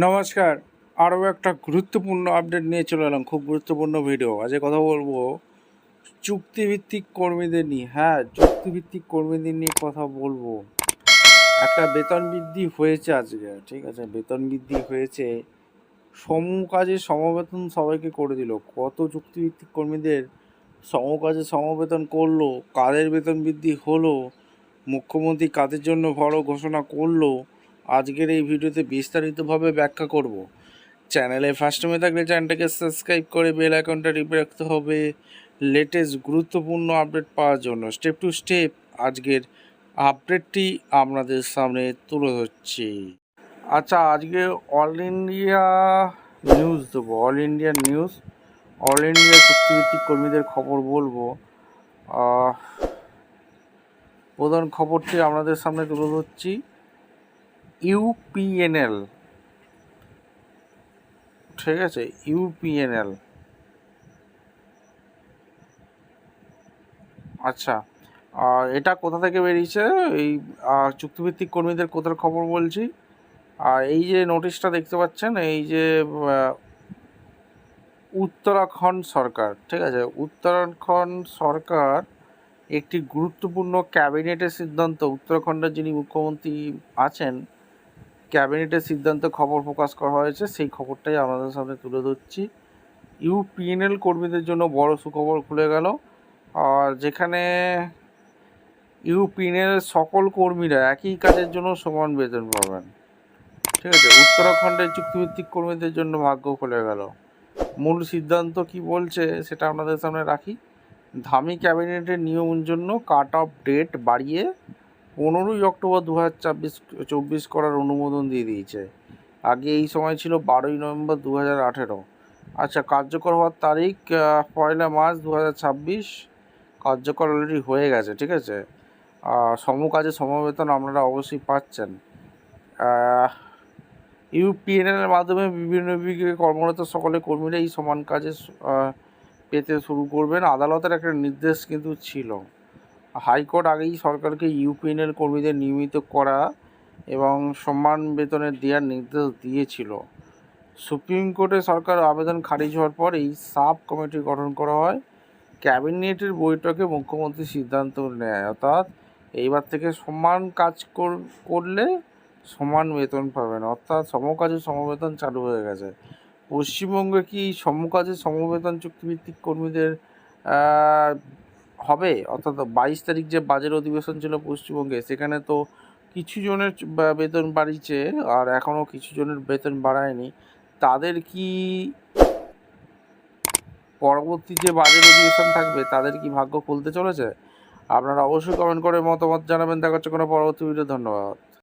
নমস্কার। আরও একটা গুরুত্বপূর্ণ আপডেট নিয়ে চলে এলাম, খুব গুরুত্বপূর্ণ ভিডিও। আজকে কথা বলবো চুক্তিভিত্তিক কর্মীদের নিয়ে। হ্যাঁ, চুক্তিভিত্তিক কর্মীদের নিয়ে কথা বলবো। একটা বেতন বৃদ্ধি হয়েছে আজকে, ঠিক আছে? বেতন বৃদ্ধি হয়েছে, সমকাজে সমবেতন সবাইকে করে দিল। কত চুক্তিভিত্তিক কর্মীদের সমকাজে সমবেতন করলো, কাদের বেতন বৃদ্ধি হলো, মুখ্যমন্ত্রী কাদের জন্য বড় ঘোষণা করলো, আজকের এই ভিডিওতে বিস্তারিতভাবে ব্যাখ্যা করব। চ্যানেলে ফার্স্ট টাইমে থাকলে চ্যানেলটাকে সাবস্ক্রাইব করে বেল আইকনটা টিপে রাখতে হবে লেটেস্ট গুরুত্বপূর্ণ আপডেট পাওয়ার জন্য। স্টেপ টু স্টেপ আজকের আপডেটটি আপনাদের সামনে তুলে ধরছি। আচ্ছা, আজকে অল ইন্ডিয়া নিউজ দেবো, all India news, all India চুক্তিভিত্তিক কর্মীদের খবর বলবো। প্রধান খবরটি আপনাদের সামনে তুলে ধরছি। ইউপিএনএল, ঠিক আছে? ইউপিএনএল, আচ্ছা, এটা কোথা থেকে বেরিয়েছে? এই চুক্তিভিত্তিক কর্মীদের কোথার খবর বলছি। এই যে নোটিশটা দেখতে পাচ্ছেন, এই যে উত্তরাখণ্ড সরকার, ঠিক আছে? উত্তরাখণ্ড সরকার একটি গুরুত্বপূর্ণ ক্যাবিনেটের সিদ্ধান্ত, উত্তরাখণ্ডের যিনি মুখ্যমন্ত্রী আছেন, ক্যাবিনেটের সিদ্ধান্ত খবর প্রকাশ করা হয়েছে। সেই খবরটাই আপনাদের সামনে তুলে ধরছি। ইউপিএনএল কর্মীদের জন্য বড় সুখবর খুলে গেল। আর যেখানে ইউপিএনএল সকল কর্মীরা একই কাজের জন্য সমান বেতন পাবেন, ঠিক আছে? উত্তরাখণ্ডের চুক্তিভিত্তিক কর্মীদের জন্য ভাগ্য খুলে গেল। মূল সিদ্ধান্ত কি বলছে সেটা আপনাদের সামনে রাখি। ধামি ক্যাবিনেটের নিয়মের জন্য কাট অফ ডেট বাড়িয়ে 15ই অক্টোবর 2024 করার অনুমোদন দিয়ে দিয়েছে। আগে এই সময় ছিল 12ই নভেম্বর 2018। আচ্ছা, কার্যকর হওয়ার তারিখ 1 মার্চ 2026। কার্যকর অলরেডি হয়ে গেছে, ঠিক আছে? সমকাজে সমবেতন আপনারা অবশ্যই পাচ্ছেন। ইউপিএনএলের মাধ্যমে বিভিন্ন বিভাগে কর্মরত সকলে কর্মীরা এই সমান কাজে পেতে শুরু করবেন। আদালতের একটা নির্দেশ কিন্তু ছিল। হাইকোর্ট আগেই সরকারকে ইউপিএনএল কর্মীদের নিয়মিত করা এবং সমান বেতনের দেওয়ার নির্দেশ দিয়েছিল। সুপ্রিম কোর্টে সরকার আবেদন খারিজ হওয়ার পর এই সাব কমিটি গঠন করা হয়। ক্যাবিনেটের বৈঠকে মুখ্যমন্ত্রী সিদ্ধান্ত নেয়, অর্থাৎ এইবার থেকে সমান কাজ করলে সমান বেতন পাবেন, অর্থাৎ সমকাজে সমবেতন চালু হয়ে গেছে। পশ্চিমবঙ্গে কি সমকাজে সমবেতন চুক্তিভিত্তিক কর্মীদের হবে? অর্থাৎ 22 তারিখ যে বাজেট অধিবেশন ছিল পশ্চিমবঙ্গে, সেখানে তো কিছু জনের বেতন বাড়িয়েছে আর এখনও কিছু জনের বেতন বাড়ায়নি। তাদের কি পরবর্তী যে বাজেট অধিবেশন থাকবে তাদের কি ভাগ্য খুলতে চলেছে? আপনারা অবশ্যই কমেন্ট করে মতামত জানাবেন। দেখা হচ্ছে কোনো পরবর্তী ভিডিও। ধন্যবাদ।